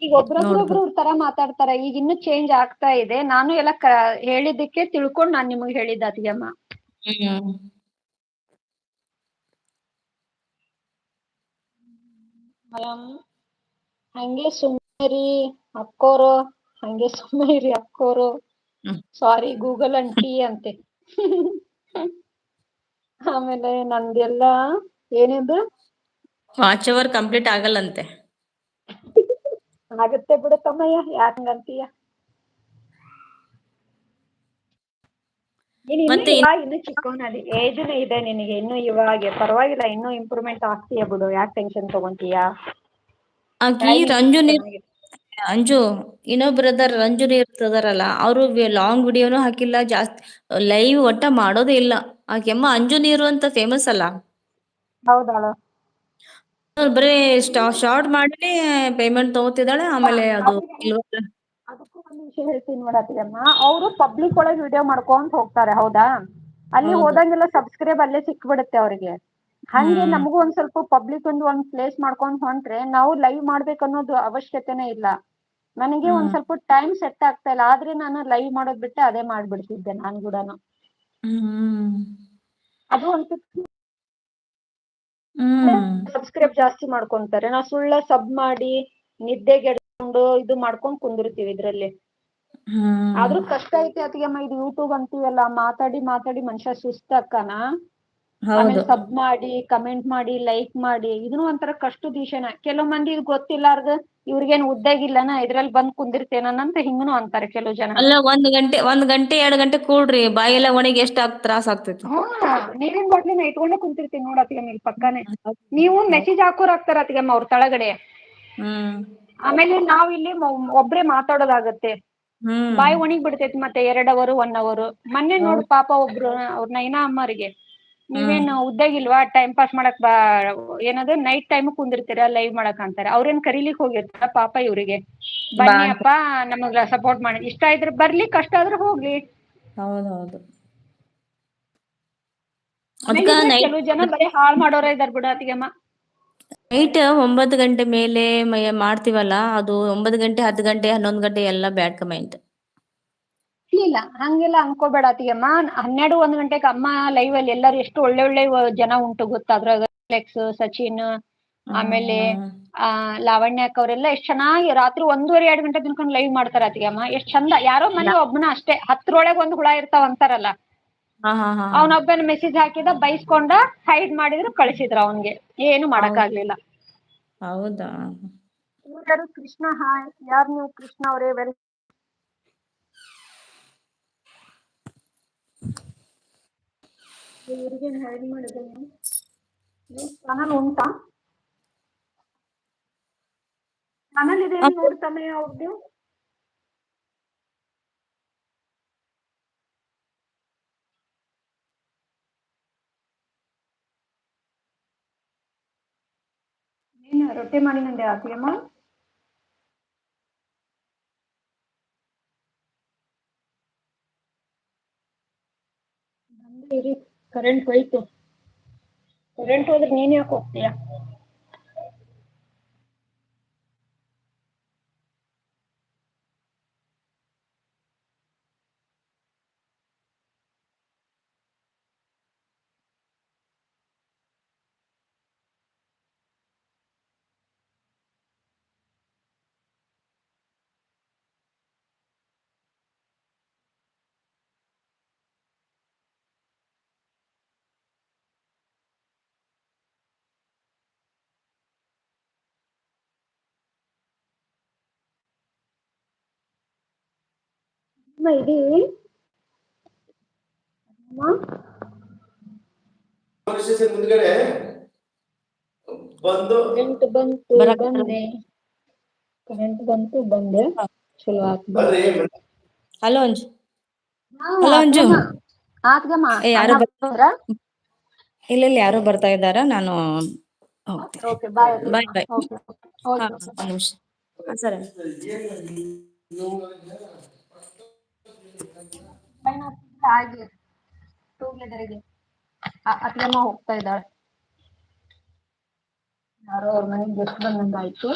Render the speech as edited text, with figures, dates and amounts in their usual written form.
ಈಗ ಒಬ್ರೊಬ್ರು ತರ ಮಾತಾಡ್ತಾರ. ಈಗ ಇನ್ನು ಚೇಂಜ್ ಆಗ್ತಾ ಇದೆ. ನಾನು ಎಲ್ಲ ಹೇಳಿದ್ದಕ್ಕೆ ತಿಳ್ಕೊಂಡ್ ನಾನ್ ನಿಮಗ್ ಹೇಳಿದ್ದ ಅತ್ತಿಗೆಮ್ಮ. ಹಂಗೆ ಸುಮ್ಮರಿ ಅಕ್ಕೋರು, ಹಂಗೆ ಸುಮ್ಮರಿ ಅಕ್ಕೋರು. ಸಾರಿ ಗೂಗಲ್ ಅಂಟಿ ಅಂತೆ. ಆಮೇಲೆ ನಂದೆಲ್ಲ ಏನಿದು ವಾಚ್ ಅವರ್ ಕಂಪ್ಲೀಟ್ ಆಗಲ್ಲಂತೆ. ಆಗುತ್ತೆ ಬಿಡು ತಮ್ಮಯ್ಯ, ಯಾಕಂಗಂತೀಯ. ಮತ್ತೆ ಇನ್ನು ಚಿಕ್ಕವನಲ್ಲಿ ಏಜ್ನು ಇದೆ ನಿನಗೆ, ಇನ್ನು ಇವಾಗ ಪರವಾಗಿಲ್ಲ, ಇನ್ನು ಇಂಪ್ರೂವ್ಮೆಂಟ್ ಆಗ್ತೀಯ ಬಿಡು, ಯಾಕೆ ಟೆನ್ಷನ್ ತಗೊಂತೀಯ. ಆಕಿ ಅಂಜು ಇನ್ನೊಬ್ಬ ಬ್ರದರ್ ರಂಜು ಇರ್ತದಾರಲ್ಲ, ಅವರು ಲಾಂಗ್ ವಿಡಿಯೋನು ಹಾಕಿಲ್ಲ, ಜಾಸ್ತಿ ಲೈವ್ ಒಟ್ಟ ಮಾಡೋದೇ ಇಲ್ಲ. ಆಕೆಮ್ಮ ಅಂಜು ನೀರು ಅಂತ ಫೇಮಸ್ ಅಲ್ಲ. ಹೌದಾಳ. ಬರೀ ಶಾರ್ಟ್ ಮಾಡಿ ಪೇಮೆಂಟ್ ತಗೋತಿದ್ದಾಳೆ. ಆಮೇಲೆ ಅದು ಅದಕ್ಕೂ ಒಂದು ವಿಷಯ ಹೇಳ್ತೀನಿ ನೋಡತ್ತಿಯಮ್ಮ, ಅವರು ಪಬ್ಲಿಕ್ ಒಳಗೆ ವಿಡಿಯೋ ಮಾಡ್ಕೊಂತ ಹೋಗ್ತಾರೆ, ಹೌದಾ. ಅಲ್ಲಿ ಹೋದಂಗೆಲ್ಲ ಸಬ್ಸ್ಕ್ರೈಬ್ ಅಲ್ಲೇ ಸಿಕ್ಬಿಡುತ್ತೆ ಅವ್ರಿಗೆ. ಹಂಗೆ ನಮಗೂ ಒಂದ್ ಸ್ವಲ್ಪ ಪಬ್ಲಿಕ್ ಒಂದ್ ಪ್ಲೇಸ್ ಮಾಡ್ಕೊಂಡ್ ಹೊಂಟ್ರೆ ನಾವು ಲೈವ್ ಮಾಡ್ಬೇಕು ಅನ್ನೋದು ಅವಶ್ಯಕತೆನೇ ಇಲ್ಲ. ನನಗೆ ಒಂದ್ ಸ್ವಲ್ಪ ಟೈಮ್ ಸೆಟ್ ಆಗ್ತಾ ಇಲ್ಲ, ಆದ್ರೆ ನಾನು ಲೈವ್ ಮಾಡೋದ್ ಬಿಟ್ಟೆ ಅದೇ ಮಾಡ್ಬಿಡ್ತಿದ್ದೆ ನಾನ್ ಕೂಡನು. ಅದು ಒಂದು ಸಬ್ಸ್ಕ್ರೈಬ್ ಜಾಸ್ತಿ ಮಾಡ್ಕೊಂತಾರೆ. ನಾವು ಸುಳ್ಳ ಸಬ್ ಮಾಡಿ ನಿದ್ದೆಗೆಡ್ಕೊಂಡು ಇದು ಮಾಡ್ಕೊಂಡ್ ಕುಂದಿರ್ತೀವಿ ಇದ್ರಲ್ಲಿ. ಆದ್ರೂ ಕಷ್ಟ ಐತಿ ಅತಿಗೆಮ್ಮ, ಇದು ಯೂಟ್ಯೂಬ್ ಅಂತೀವಲ್ಲ, ಮಾತಾಡಿ ಮಾತಾಡಿ ಮನುಷ್ಯ ಸುಸ್ತ ಅಕ್ಕನ. ಆಮೇಲೆ ಸಬ್ ಮಾಡಿ, ಕಮೆಂಟ್ ಮಾಡಿ, ಲೈಕ್ ಮಾಡಿ, ಇದನ್ನು ಒಂಥರ ಕಷ್ಟದ ವಿಷಯನ. ಕೆಲವು ಮಂದಿ ಗೊತ್ತಿಲ್ಲಾರ್ದು ಇವ್ರಿಗೇನ್ ಉದ್ಯೋಗಿಲ್ಲನ, ಇದ್ರಲ್ಲಿ ಬಂದ್ ಕುಂದಿರ್ತೇನಂತ ಹಿಂಗನು ಅಂತಾರೆ ಕೆಲವು ಜನ. ಅಲ್ಲ, 1 ಗಂಟೆ 2 ಗಂಟೆ ಕೂಡ್ರಿ, ಬಾಯೆಲ್ಲ ಒಣಗಿ ಎಷ್ಟ್ ತ್ರಾಸ ಆಗ್ತೈತಿ. ನೀರಿನ ಬಾಟ್ಲಿನ ಇಟ್ಕೊಂಡೆ ಕುಂತಿರ್ತೀನಿ ನೋಡತ್ತಿಗೆಮ್ಮ ಇಲ್ಲಿ ಪಕ್ಕಾನೆ. ನೀವು ಮೆಸೇಜ್ ಹಾಕೋರ್ ಹಾಕ್ತಾರ ಅತ್ತಿಗೆಮ್ಮ ಅವ್ರ ತಳಗಡೆ. ಆಮೇಲೆ ನಾವ್ ಇಲ್ಲಿ ಒಬ್ರೇ ಮಾತಾಡೋದಾಗತ್ತೆ, ಬಾಯಿ ಒಣಗಿ ಬಿಡ್ತೈತಿ ಮತ್ತೆ 2 ಅವರ್ 1 ಅವರ್. ಮೊನ್ನೆ ನೋಡು ಪಾಪ ಒಬ್ರು ಅವ್ರ ನೈನಾ ಅಮ್ಮರಿಗೆ, ನೀವೇನು ಉದ್ದಾಗಿಲ್ವಾ, ಟೈಮ್ ಪಾಸ್ ಮಾಡಕ್ ಏನದು ನೈಟ್ ಟೈಮ್ ಕುಂದಿರ್ತೀರಾ ಲೈವ್ ಮಾಡಕ್ ಅಂತಾರೆ. ಅವ್ರೇನ್ ಕರೀಲಿಕ್ ಹೋಗಿರ್ತಾರ ಪಾಪ ಇವ್ರಿಗೆ, ಬನ್ನಿ ಅಪ್ಪಾ ನಮಗ ಸಪೋರ್ಟ್ ಮಾಡಿ, ಇಷ್ಟ ಇದ್ರೆ ಬರ್ಲಿ, ಕಷ್ಟ ಆದ್ರೆ ಹೋಗ್ಲಿ. ಹೌದೌದು. ಕೆಲವು ಜನ ಬರೀ ಹಾಳ್ ಮಾಡೋರೇ ಇದಾರ್ ಬಿಡು ಅತ್ತಿಗೆಮ್ಮ. ನೈಟ್ 9 ಗಂಟೆ ಮೇಲೆ ಮಾಡ್ತೀವಲ್ಲ, ಅದು 9 ಗಂಟೆ 10 ಗಂಟೆ 11 ಗಂಟೆ ಎಲ್ಲ ಬ್ಯಾಡ್ ಕಮೆಂಟ್. ಇಲ್ಲ ಹಂಗೆಲ್ಲ ಅನ್ಕೋಬೇಡ ಅತ್ತಿಗೆಮ್ಮ. 12 1 ಗಂಟೆಗೆ ಅಮ್ಮ ಲೈವ್ ಅಲ್ಲಿ ಎಲ್ಲರೂ ಎಷ್ಟು ಒಳ್ಳೆ ಜನ ಉಂಟು ಗೊತ್ತಾ. ಅದ್ರಾಗ ಅಲೆಕ್ಸ್, ಸಚಿನ್, ಆಮೇಲೆ ಲಾವಣ್ಯಕ್ ಅವರೆಲ್ಲ ಎಷ್ಟ್ ಚೆನ್ನಾಗಿ ರಾತ್ರಿ 1:30 2 ಗಂಟೆ ತನ್ಕೊಂಡು ಲೈವ್ ಮಾಡ್ತಾರ ಅತ್ತಿಗೆಮ್ಮ. ಎಷ್ಟ್ ಚಂದ. ಯಾರೋ ಮನೆ ಒಬ್ಬನ ಅಷ್ಟೇ, 10ರೊಳಗೆ 1 ಹುಳ ಇರ್ತಾವ ಅಂತಾರಲ್ಲ, ಅವನೊಬ್ಬನ ಮೆಸೇಜ್ ಹಾಕಿದ, ಬೈಸ್ಕೊಂಡ, ಹೈಡ್ ಮಾಡಿದ್ರು, ಕಳ್ಸಿದ್ರ ಅವನ್ಗೆ, ಏನು ಮಾಡಕ್ ಆಗ್ಲಿಲ್ಲ. ಹೌದಾ. ಕೃಷ್ಣ, ಹಾಯ್. ಯಾರ್ ನೀವು ಕೃಷ್ಣ ಅವರೇ? ಇವ್ರಿಗೇನು ಹೈಡ್ ಮಾಡಿದೆ ಚಾನಲ್ ಉಂಟಾ? ಚಾನಲ್ ಇದೆ ನೋಡ್ತಾನೆ ಅವ್ರದ್ದು. ನೀನು ರೊಟ್ಟಿ ಮಾಡಿನಂದೆ ಅತ್ತಿಗೆಮ್ಮ. ಕರೆಂಟ್ ಹೋಯ್ತು. ಕರೆಂಟ್ ಹೋದ್ರೆ ನೀನ್ ಯಾಕೆ ಹೋಗ್ತೀಯ? ಇಡೀ ಮುಂದ್ಗಡೆ ಕರೆಂಟ್ ಬಂತು ಬಂದೆ, ಕರೆಂಟ್ ಬಂತು ಬಂದೆ. ಚಲೋ ಆತು. ಹಲೋ ಅಂಜು. ಹಲೋ ಅಂಜು. ಇಲ್ಲ ಯಾರೋ ಬರ್ತಾ ಇದ್ದಾರ, ನಾನು ಹೋಗ್ತೀನಿ. ಬಾಯ್ ಬಾಯ್. ಹಾ, 1 ನಿಮಿಷ. ಸರಿ. ಅತ್ತಿಗೆಮ್ಮ ಹೋಗ್ತಾ ಇದ್ದಾಳೆ. ಯಾರೋ ಅವ್ರ ಮನೆಗೆ ಗೆಸ್ಟ್ ಬಂದಂಗಾಯ್ತು.